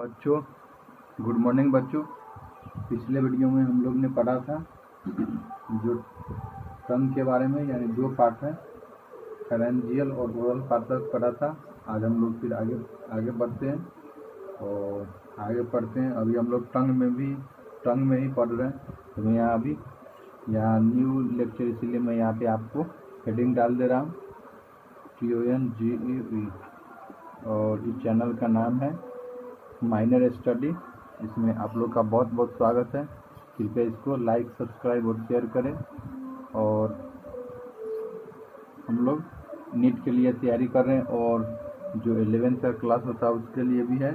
बच्चों, good morning बच्चों। पिछले वीडियो में हम लोग ने पढ़ा था जो टंग के बारे में, यानी दो पार्ट है, फेरेंजियल और ओरल पार्ट तक पढ़ा था। आज हम लोग फिर आगे बढ़ते हैं और आगे पढ़ते हैं। अभी हम लोग टंग में ही पढ़ रहे हैं। तो मैं यहाँ न्यू लेक्चर, इसीलिए मैं यहाँ पे आपको हेडिंग डाल दे रहा हूँ TONGEE, और इस चैनल का नाम है माइनर स्टडी। इसमें आप लोग का बहुत बहुत स्वागत है। कृपया इसको लाइक, सब्सक्राइब और शेयर करें। और हम लोग नीट के लिए तैयारी कर रहे हैं, और जो 11th का क्लास होता है उसके लिए भी है।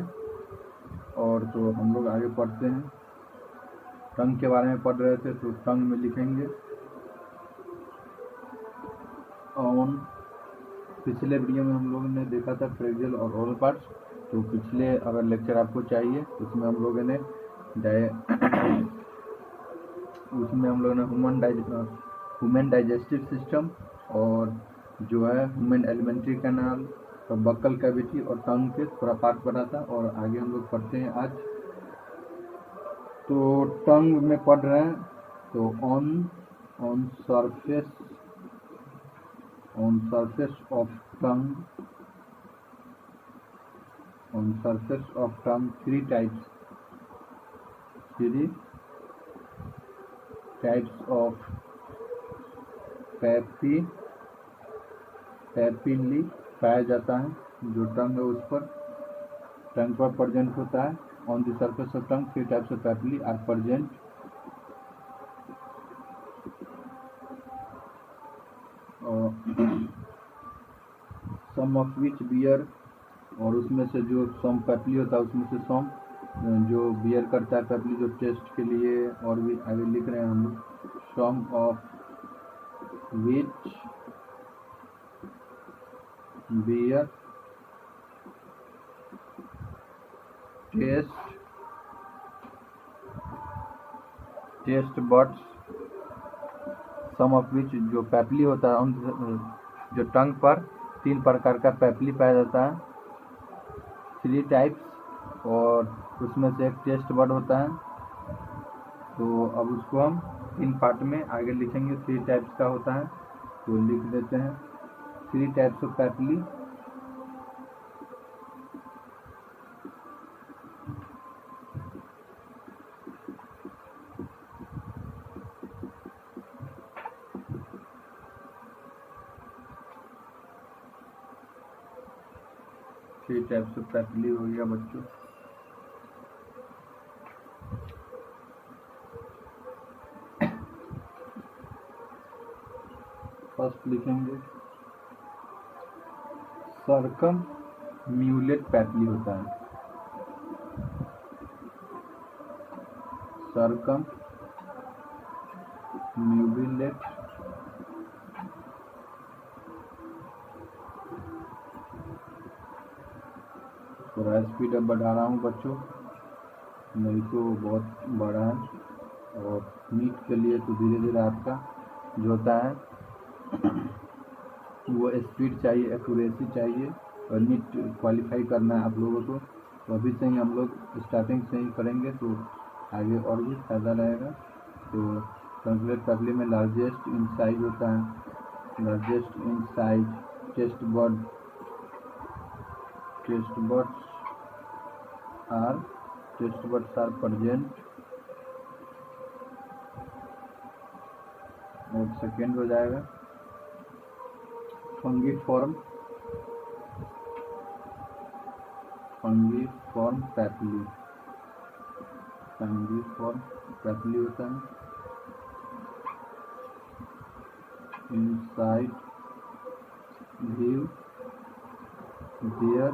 और तो हम लोग आगे पढ़ते हैं। टंग के बारे में पढ़ रहे थे, तो टंग में लिखेंगे ऑन। पिछले वीडियो में हम लोगों ने देखा था फ्रेक्सियल और ओरल पार्ट्स। तो पिछले अगर लेक्चर आपको चाहिए तो उसमें हम लोगों ने ह्यूमन डाइजेस्टिव सिस्टम, और जो है ह्यूमन एलिमेंट्री कैनाल और बक्कल कैविटी और टंग के थोड़ा पार्ट पढ़ा था। और आगे हम लोग पढ़ते हैं आज। तो टंग में पढ़ रहे हैं, तो on surface of tongue three types of papillae पाया जाता है। जो टंग है उस पर प्रेजेंट होता है। On the surface of tongue three types of papillae are present. Some of which bear, और उसमें से जो सम पैपिली होता है उसमें से सम जो बियर करता है पैपिली, जो टेस्ट के लिए, और भी आगे लिख रहे हैं हम लोग। Some of which bear taste buds, some of which जो पैपिली होता है, जो टंग पर 3 प्रकार का पैपिली पाया जाता है, 3 टाइप्स, और उसमें से एक टेस्ट बड होता है। तो अब उसको हम 3 पार्ट में आगे लिखेंगे। 3 टाइप्स का होता है, तो लिख देते हैं 3 types of papillae. Types of papillae हो गया बच्चों। फर्स्ट लिखेंगे सर्कमम्यूलेट पैपिली होता है। सर्कमम्यूलेट थोड़ा स्पीड अब बढ़ा रहा हूँ बच्चों, नहीं तो बहुत बड़ा है। और नीट के लिए तो धीरे धीरे आपका जो होता है वो स्पीड चाहिए, एक्यूरेसी चाहिए, और नीट क्वालिफाई करना है आप लोगों को। तो अभी से ही हम लोग स्टार्टिंग से ही करेंगे तो आगे और भी फ़ायदा रहेगा। तो सर्कुलेट पैपिली में लार्जेस्ट इन साइज होता है, largest in size taste buds are present. और सेकेंड हो जाएगा फंगीफॉर्म पैपिली होता है। Inside view their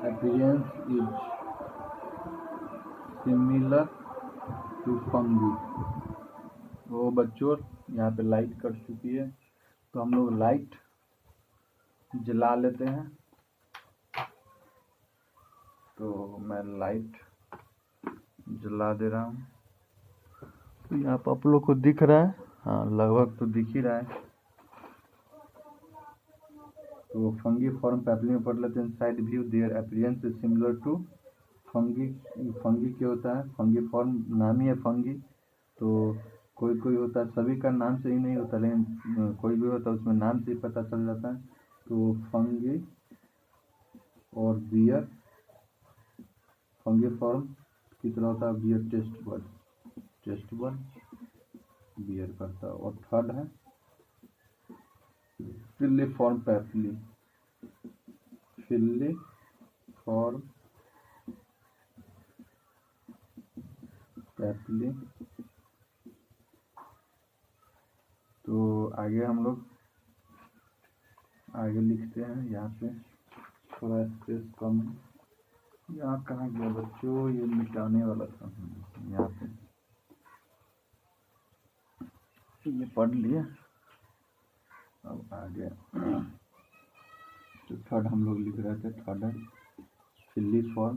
appearance is similar to fungi। वो बच्चों यहाँ पे लाइट कट चुकी है, तो हम लोग लाइट जला लेते हैं। तो मैं लाइट जला दे रहा हूँ। तो यहाँ पर आप लोग को दिख रहा है, हाँ लगभग तो दिख ही रहा है। तो फंगी फॉर्म पैपली में पढ़ लेते हैं। Side view their appearance is similar to fungi. Fungi क्या होता है? फंगी फॉर्म नाम ही है फंगी। तो कोई कोई होता है, सभी का नाम से ही नहीं होता, लेकिन कोई भी होता है उसमें नाम से ही पता चल जाता है। तो फंगी और बियर, फंगी फॉर्म किस तरह होता है? बियर टेस्ट बर्ड बियर करता है। और थर्ड है फिलिफॉर्म पैपली। फिलिफॉर्म पैपली। तो आगे हम लोग आगे लिखते हैं। यहाँ पे थोड़ा स्पेस कम है। यहाँ कहाँ गया बच्चों? ये मिटाने वाला था। यहाँ पे ये पढ़ लिए। अब आगे तो थर्ड हम लोग लिख रहे थे। थर्ड है फिलिफॉर्म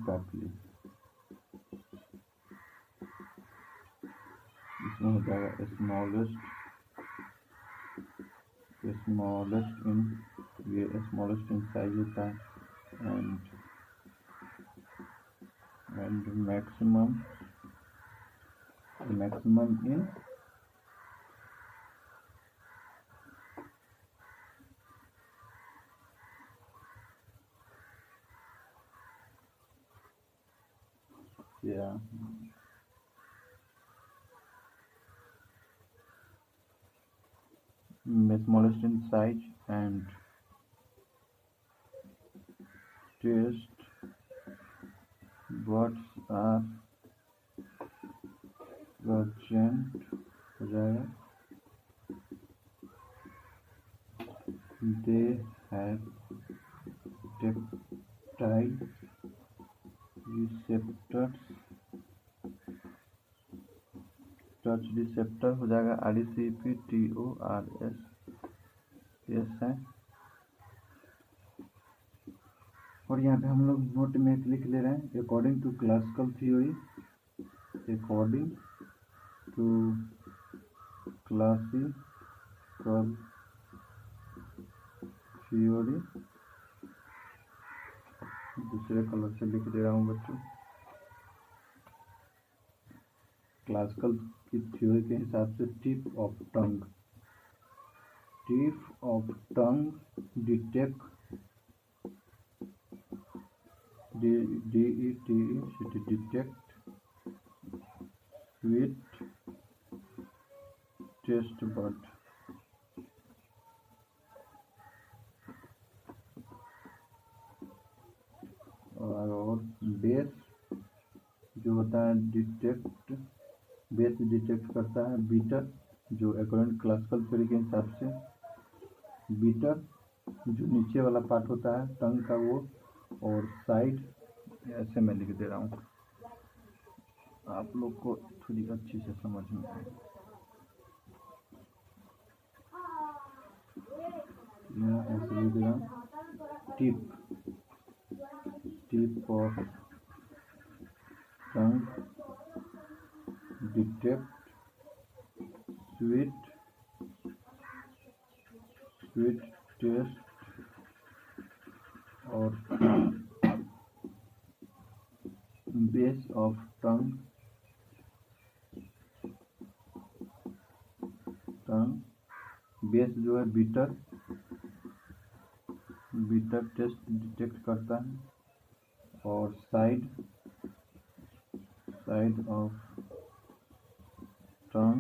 पैपली। इसमें हो जाएगा स्मॉलेस्ट इन साइज होता है and maximum in smallest in size and taste buds are present हो जाएगा। they have tactile receptors, touch receptor हो जाएगा RECPTORS है। और यहाँ पे हम लोग नोट में एक लिख ले रहे हैं। अकॉर्डिंग टू क्लासिकल थियोरी दूसरे कलर से लिख दे रहा हूँ बच्चों। क्लासिकल की थ्योरी के हिसाब से tip of tongue detect sweet taste bud. और बेस जो होता है बेस डिटेक्ट करता है बीटर, जो अकॉर्डिंग क्लासिकल थ्योरी के हिसाब से बीटर जो नीचे वाला पार्ट होता है टंग का वो, और साइड ऐसे मैं लिख दे रहा हूँ आप लोग को थोड़ी अच्छी से समझ में आए। ऐसे लिख दे रहा हूँ tip of tongue detect sweet taste और बेस ऑफ टंग बेस जो है बीटर टेस्ट डिटेक्ट करता है। और side of tongue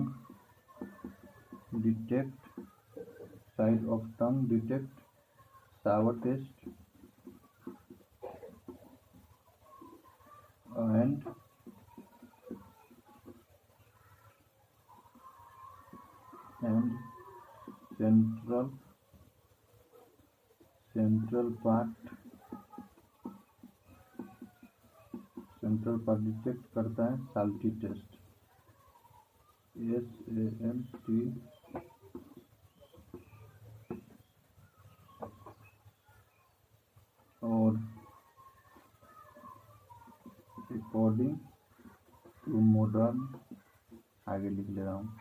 detect sour taste and central part detect करता है साल्टी टेस्ट SALT। और अकॉर्डिंग टू मॉडर्न आगे लिख ले रहा हूँ।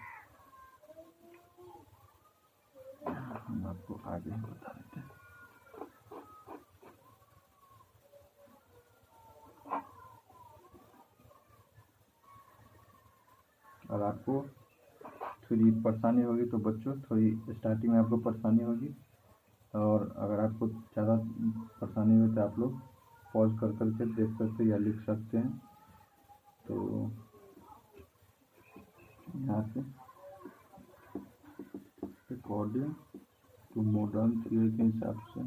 हम आपको आगे बता देते हैं। और आपको थोड़ी परेशानी होगी तो बच्चों थोड़ी स्टार्टिंग में आपको परेशानी होगी, और अगर आपको ज़्यादा परेशानी हो तो आप लोग पॉज कर करके देख सकते हैं या लिख सकते हैं। तो यहाँ पे अकॉर्डिंग टू मॉडर्न थ्योरी के हिसाब से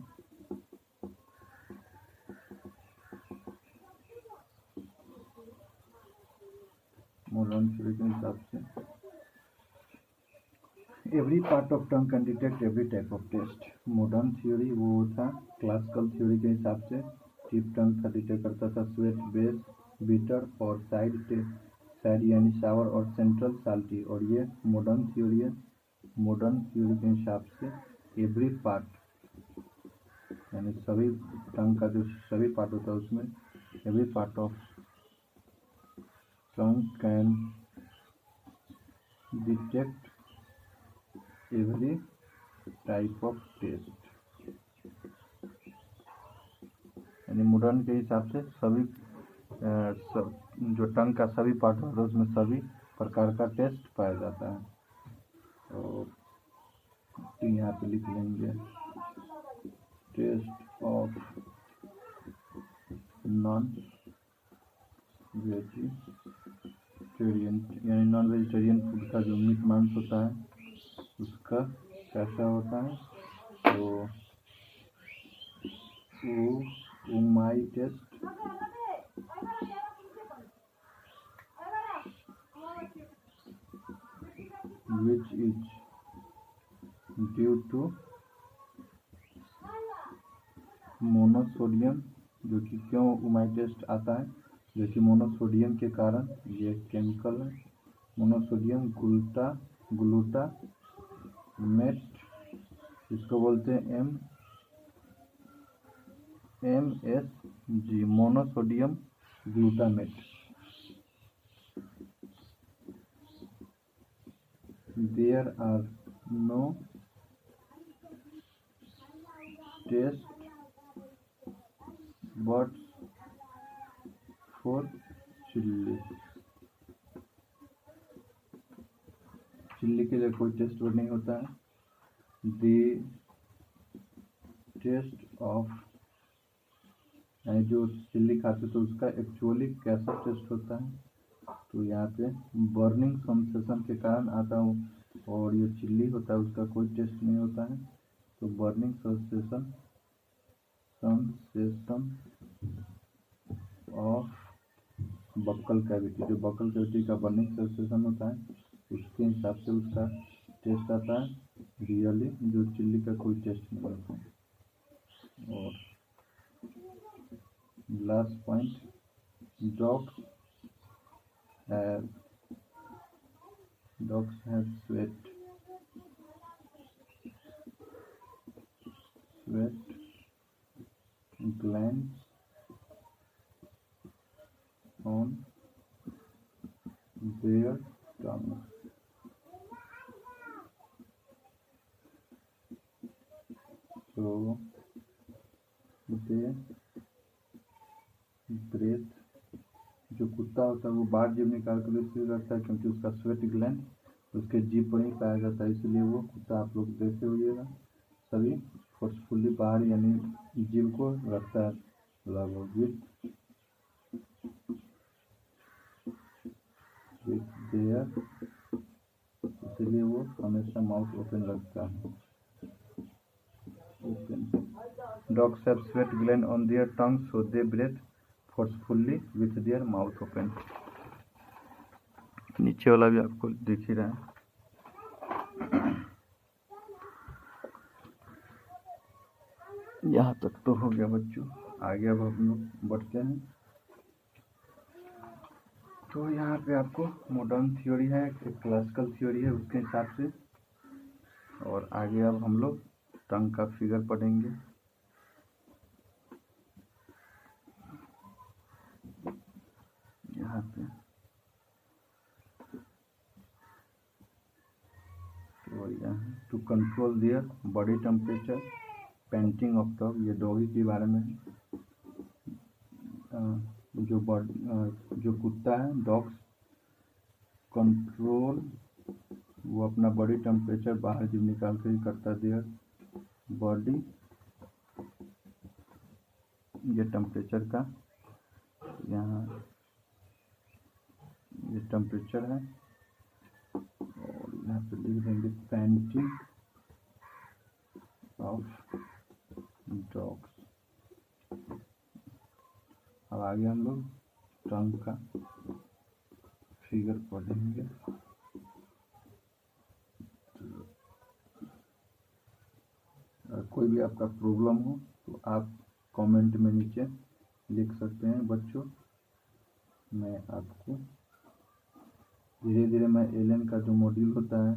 every part of tongue can detect every type of taste. Modern theory वो था, क्लासिकल थ्योरी के हिसाब से टिप टंग का डिटेक्ट करता था स्वेट, बेस, बिटर और साइड यानी सावर और सेंट्रल साल्टी। और ये मॉडर्न थ्योरी है। मॉडर्न थ्योरी के हिसाब से एवरी पार्ट यानी सभी टंग का जो सभी पार्ट होता है उसमें every part of tongue can detect every type of taste. यानी मॉडर्न के हिसाब से सभी जो टंग का सभी पार्ट होता है उसमें सभी प्रकार का टेस्ट पाया जाता है। और यहाँ पे लिख लेंगे टेस्ट ऑफ नॉन वेजिटेरियन, यानी नॉन वेजिटेरियन फूड का जो मीट मांस होता है उसका कैसा होता है। तो umami taste which is due to monosodium, जो कि क्यों उमाई टेस्ट आता है, जो कि मोनोसोडियम के कारण, ये केमिकल है मोनोसोडियम ग्लूटामेट, इसको बोलते हैं MSG monosodium glutamate. There are no taste buds for chilli. Chilli के लिए कोई टेस्ट बड नहीं होता है। The टेस्ट ऑफ, यानी जो चिल्ली खाते तो उसका एक्चुअली कैसा टेस्ट होता है, तो यहाँ पे बर्निंग सेंसेशन के कारण आता है। और ये चिल्ली होता है उसका कोई टेस्ट नहीं होता है। तो burning sensation of buccal cavity, जो बक्कल कैविटी का बर्निंग सेंसेशन होता है उसके हिसाब से उसका टेस्ट आता है। रियली जो चिल्ली का कोई टेस्ट नहीं होता है। और last point, dogs have sweat glands on their tongue। So they breathe, जो कुत्ता होता है वो बाहर जीभ निकाल कर इसलिए करता है क्योंकि उसका स्वेट ग्लैंड उसके जीभ पर ही पाया जाता है, इसलिए वो कुत्ता आप लोग देखे होइएगा सभी फोर्सफुली बाहर यानी जीभ को रखता है लगभग विथ देयर, इसलिए वो हमेशा माउथ ओपन रखता है। Dogs have sweat gland on their tongue, so they breathe forcefully with their mouth open। नीचे वाला भी आपको दिख ही रहा है। यहाँ तक तो हो गया बच्चों, आगे अब हम लोग बढ़ते हैं। तो यहाँ पे आपको मॉडर्न थ्योरी है, क्लासिकल थ्योरी है उसके हिसाब से। और आगे अब हम लोग टंग का फिगर पढ़ेंगे। यहाँ पे तो यहाँ to control their body temperature, painting of dog, ये डॉगी के बारे में है। जो कुत्ता है, डॉग्स कंट्रोल, वो अपना बॉडी टेम्परेचर बाहर जब निकाल कर ही करता है। देयर बॉडी, ये टेम्परेचर का, यहाँ ये टेम्परेचर है, और यहाँ पे लिख देंगे पेंटिंग ऑफ डॉग्स। अब आगे हम लोग टंग का फिगर पढ़ेंगे। अगर कोई भी आपका प्रॉब्लम हो तो आप कमेंट में नीचे लिख सकते हैं बच्चों। मैं आपको धीरे धीरे मैं एलन का जो मॉड्यूल होता है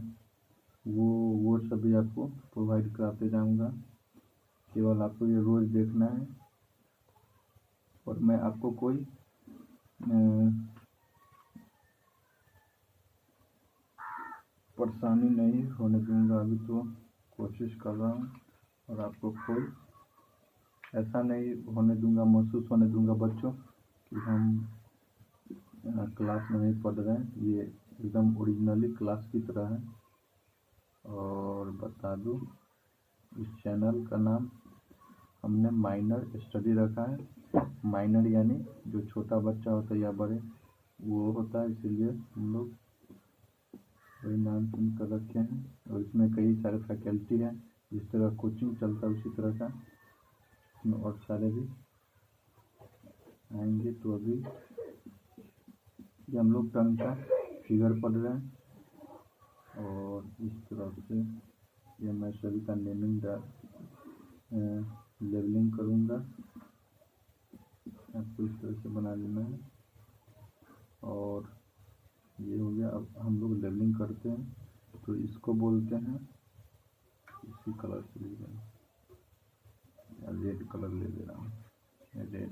वो सभी आपको प्रोवाइड कराते जाऊंगा। केवल आपको ये रोज़ देखना है, और मैं आपको कोई परेशानी नहीं होने दूंगा। अभी तो कोशिश कर रहा हूँ, और आपको कोई ऐसा नहीं होने दूंगा, महसूस होने दूंगा बच्चों कि हम क्लास में नहीं पढ़ रहे हैं। ये एकदम ओरिजिनली क्लास की तरह है। और बता दूँ, इस चैनल का नाम हमने माइनर स्टडी रखा है। माइनर यानी जो छोटा बच्चा होता है या बड़े वो होता है, इसीलिए हम लोग वही नाम चुन कर रखे हैं। और इसमें कई सारे फैकल्टी हैं, जिस तरह कोचिंग चलता है उसी तरह का इसमें और सारे भी आएंगे। तो अभी ये हम लोग टंग का फिगर पढ़ रहे हैं, और इस तरह से ये मैं सभी का नेमिंग लेवलिंग करूँगा। आपको इस तरह से बना लेना है, और ये हो गया। अब हम लोग लेवलिंग करते हैं, तो इसको बोलते हैं, इसी कलर से ले रहा हूँ, रेड कलर ले ले रहा हूँ, रेड।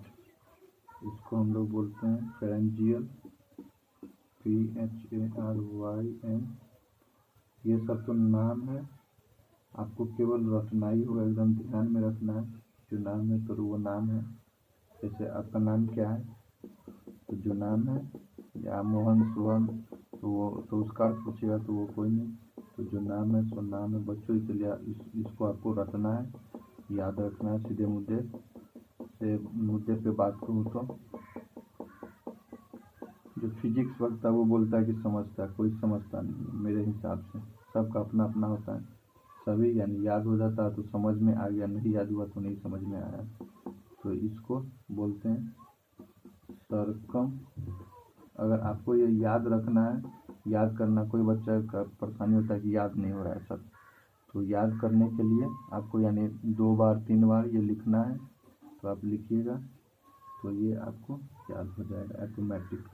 इसको हम लोग बोलते हैं फेरेंजियल, PHARYN। ये सब तो नाम है, आपको केवल रटना ही होगा, एकदम ध्यान में रखना है। जो नाम है तो वो नाम है। जैसे आपका नाम क्या है, तो जो नाम है या मोहन सोहन, तो उसका अर्थ पूछेगा तो वो कोई नहीं। तो जो नाम है सो नाम है बच्चों, इसलिए इसको आपको रटना है, याद रखना है। सीधे मुद्दे पे बात करूँ तो जो फिजिक्स रखता है वो बोलता है कि समझता है, कोई समझता नहीं। मेरे हिसाब से सबका अपना अपना होता है। सभी यानी याद हो जाता है तो समझ में आ गया, नहीं याद हुआ तो नहीं समझ में आया। तो इसको बोलते हैं सरकम। अगर आपको ये याद रखना है, याद करना, कोई बच्चा का परेशानी होता है कि याद नहीं हो रहा है सब, तो याद करने के लिए आपको यानी 2 बार 3 बार ये लिखना है। तो आप लिखिएगा तो ये आपको याद हो जाएगा ऑटोमेटिक।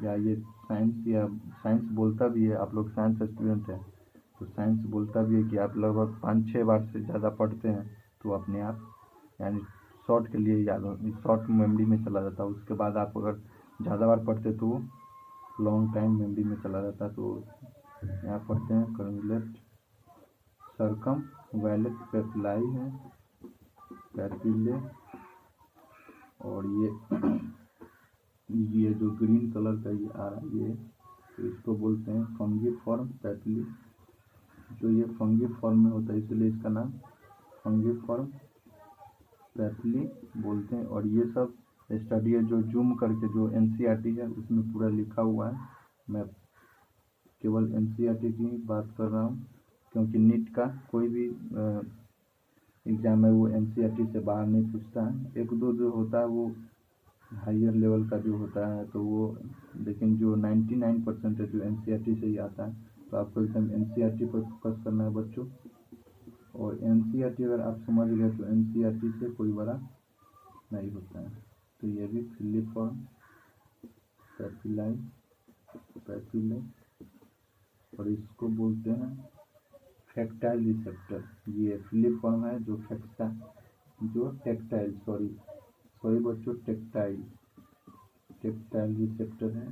या ये साइंस बोलता भी है, आप लोग साइंस स्टूडेंट हैं तो साइंस बोलता भी है कि आप लगभग 5-6 बार से ज़्यादा पढ़ते हैं तो अपने आप यानी शॉर्ट के लिए याद हो, शॉर्ट मेमोरी में चला जाता है। उसके बाद आप अगर ज़्यादा बार पढ़ते तो लॉन्ग टाइम मेमोरी में चला जाता है। तो यहाँ पढ़ते हैं कन्वलेट, सरकम वैलेट पेप्लाई है, पैपिले, और ये जो ग्रीन कलर का ये आ रहा है ये, तो इसको बोलते हैं फंगीफॉर्म पैपिली। जो ये फंगीफॉर्म में होता है इसलिए इसका नाम फंगीफॉर्म पैपिली बोलते हैं। और ये सब स्टडी है जो जूम करके जो NCERT है उसमें पूरा लिखा हुआ है। मैं केवल NCERT की बात कर रहा हूँ, क्योंकि नीट का कोई भी एग्ज़ाम है वो NCERT से बाहर नहीं पूछता है। 1-2 जो होता है वो हायर लेवल का जो होता है तो वो, लेकिन जो 99% है जो NCERT से ही आता है। तो आपको एकदम NCERT पर फोकस करना है बच्चों। और NCERT अगर आप समझ गए तो NCERT से कोई बड़ा नहीं होता है। तो ये भी फिलिफॉर्म पैपिले, और इसको बोलते हैं फैक्टाइल रिसेप्टर। ये फिलिफॉर्म है जो टेक्टाइल सॉरी बच्चों टेक्टाइल रिसेप्टर है।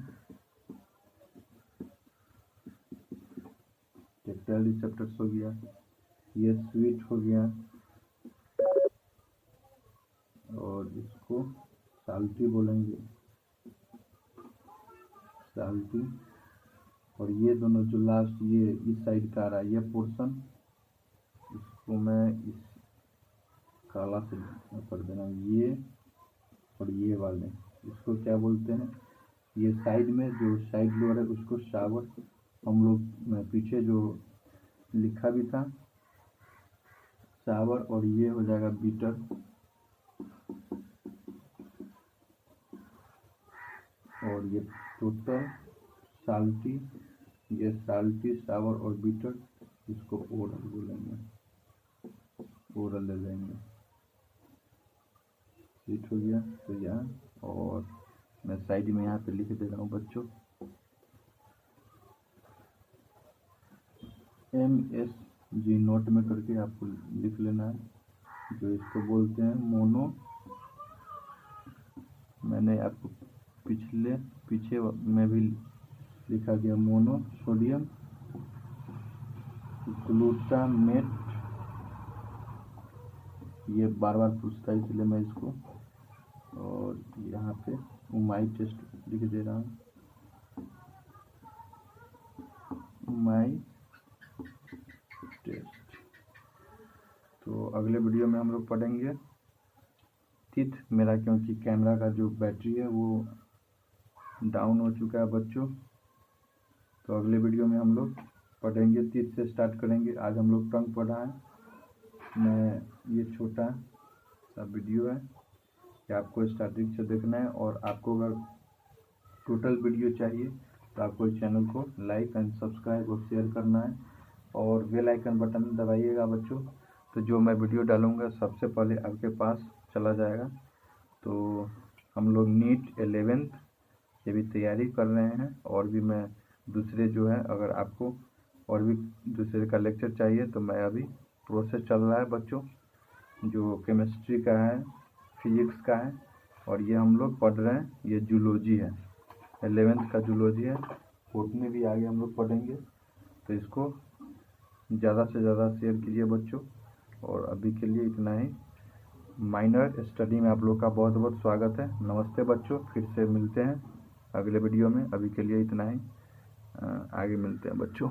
टेक्टाइल रिसेप्टर्स हो गया, ये स्वीट हो गया, और इसको साल्टी बोलेंगे, साल्टी। और ये दोनों जो लास्ट ये इस साइड का आ रहा है ये पोर्शन, इसको मैं इस काला से कर देना, ये और ये वाले इसको क्या बोलते हैं, ये साइड में जो साइड लोअर है उसको शावर, हम लोग पीछे जो लिखा भी था शावर, और ये हो जाएगा बीटर, और ये टोटल साल्टी, ये साल्टी शावर और बीटर, इसको ओरल बोलेंगे, ओरल ले लेंगे। ठीक हो गया। तो यहाँ और मैं साइड में यहाँ पे लिख दे रहा हूँ बच्चों, MSG नोट में करके आपको लिख लेना है, जो इसको बोलते हैं मोनो। मैंने आपको पीछे में भी लिखा गया मोनो सोडियम ग्लूटामेट, ये बार बार पूछता है इसलिए मैं इसको, और यहाँ पे उमाई टेस्ट लिख दे रहा हूँ, उमाई टेस्ट। तो अगले वीडियो में हम लोग पढ़ेंगे टिथ मेरा, क्योंकि कैमरा का जो बैटरी है वो डाउन हो चुका है बच्चों। तो अगले वीडियो में हम लोग पढ़ेंगे, टिथ से स्टार्ट करेंगे। आज हम लोग टंग पढ़ा है। मैं ये छोटा सा वीडियो है कि आपको स्टार्टिंग से देखना है, और आपको अगर टोटल वीडियो चाहिए तो आपको इस चैनल को लाइक एंड सब्सक्राइब और शेयर करना है, और बेल आइकन बटन दबाइएगा बच्चों। तो जो मैं वीडियो डालूँगा सबसे पहले आपके पास चला जाएगा। तो हम लोग नीट 11th ये भी तैयारी कर रहे हैं, और भी मैं दूसरे जो है, अगर आपको और भी दूसरे का लेक्चर चाहिए तो मैं अभी प्रोसेस चल रहा है बच्चों, जो केमिस्ट्री का है, फिजिक्स का है, और ये हम लोग पढ़ रहे हैं, ये जूलॉजी है, 11th का जूलॉजी है। बॉटनी भी आगे हम लोग पढ़ेंगे। तो इसको ज़्यादा से ज़्यादा शेयर कीजिए बच्चों, और अभी के लिए इतना ही। माइनर स्टडी में आप लोग का बहुत बहुत स्वागत है। नमस्ते बच्चों, फिर से मिलते हैं अगले वीडियो में। अभी के लिए इतना ही, आगे मिलते हैं बच्चों।